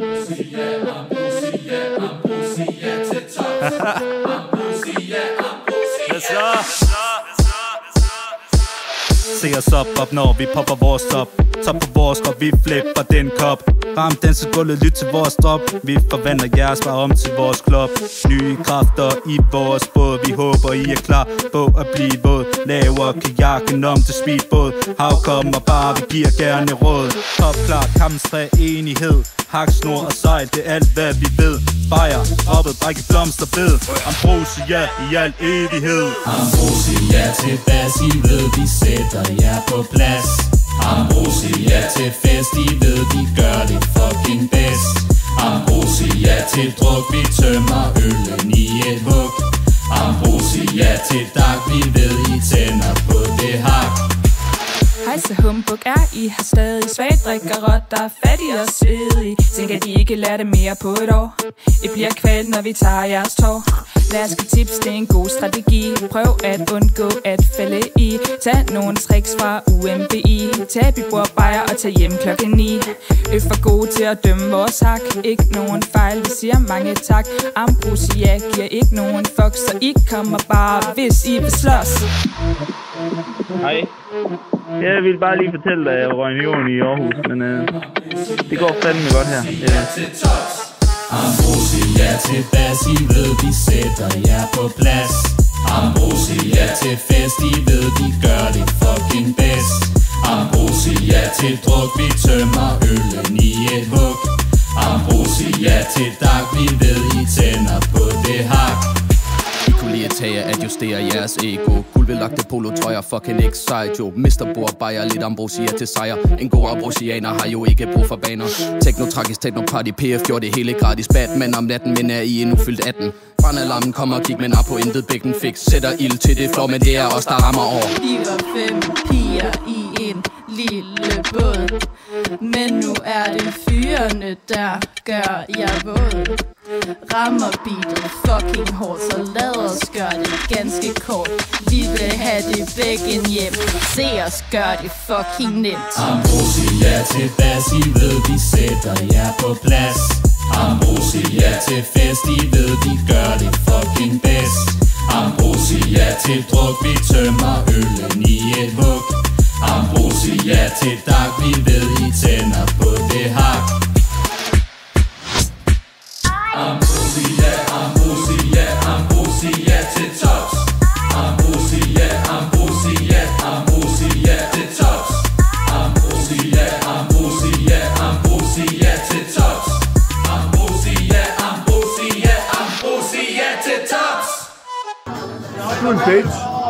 Se os op, når vi popper vores top. Top på vores krop, vi flipper den kop. Ram dansegulvet, lyt til vores drop. Vi forvandler jeres bare om til vores klub. Nye kræfter i vores båd. Vi håber I er klar på at blive våd. Laver kajakken om til speedbåd. Hav kommer bare, vi giver gerne råd. Top klar, kampens enighed. Hak, snor og sejl, det er alt hvad vi ved. Bajer, oppet, brække blomsterbed. Ambrosia i al evighed. Ambrosia til bas, I ved vi sætter jer på plads. Ambrosia til fest, I ved vi gør det fucking bedst. Ambrosia til druk, vi tømmer øllen i et hug. Ambrosia til dag, vi ved I tænder på det hak. Hejse humbug, er I har stadig svagt drikker rotter, fattige og svedige. Tænker de ikke lærer det mere på et år. I bliver kvalt, når vi tager jeres tår. Lad os give tips, det er en god strategi. Prøv at undgå at falde i. Tag nogle tricks fra UMBI. Tag bord bajer og tag hjem klokken 9. Øf for gode til at dømme vores hak. Ikke nogen fejl, vi siger mange tak. Ambrosia giver ikke nogen fuck, så I kommer bare, hvis I vil slås. Hej. Jeg vil bare lige fortælle dig, at jeg røg i Aarhus, men det går fandme godt her. Ambrosia til bas, I ved vi sætter jer på plads. Ambrosia til fest, I ved vi gør det fucking bedst. Ambrosia til druk, vi tømmer øllen i et hug. Ambrosia til dag, vi ved I tænder på det hak. I kunne lige tage at justere jeres ego. Gulvelagte polotrøjer, fucking ikke sejt jo. Mister bord, bajer lidt ambrosia til sejr. En god ambrosianer har jo ikke brug for baner. Techno-tragisk, techno-party, PF gjorde det hele gratis. Batman om natten, men er I endnu fyldt 18. Brandalarmen kommer og kig, men er på intet bækken fix. Sætter ild til det flår, men det er os, der rammer over. Vi var 5 piger i en lille båd, men nu er det fyrene, der gør jer våd. Rammer beatet fucking hårdt, så lad os gøre det ganske kort. Vi vil have det begge hjem, se os gør det fucking nemt. Ambrosia til bas, I ved vi sætter jer på plads. Ambrosia til fest, I ved vi gør det fucking bedst. Ambrosia til druk, vi tømmer øllen i et hug. Ambrosia til dag, vi ved I tænder på det hak. Ambrosia, ambrosia, ambrosia til tops. Ambrosia, ambrosia, ambrosia til tops. Ambrosia, ambrosia, ambrosia til tops. Ambrosia, ambrosia, ambrosia til tops. Du er en bitch.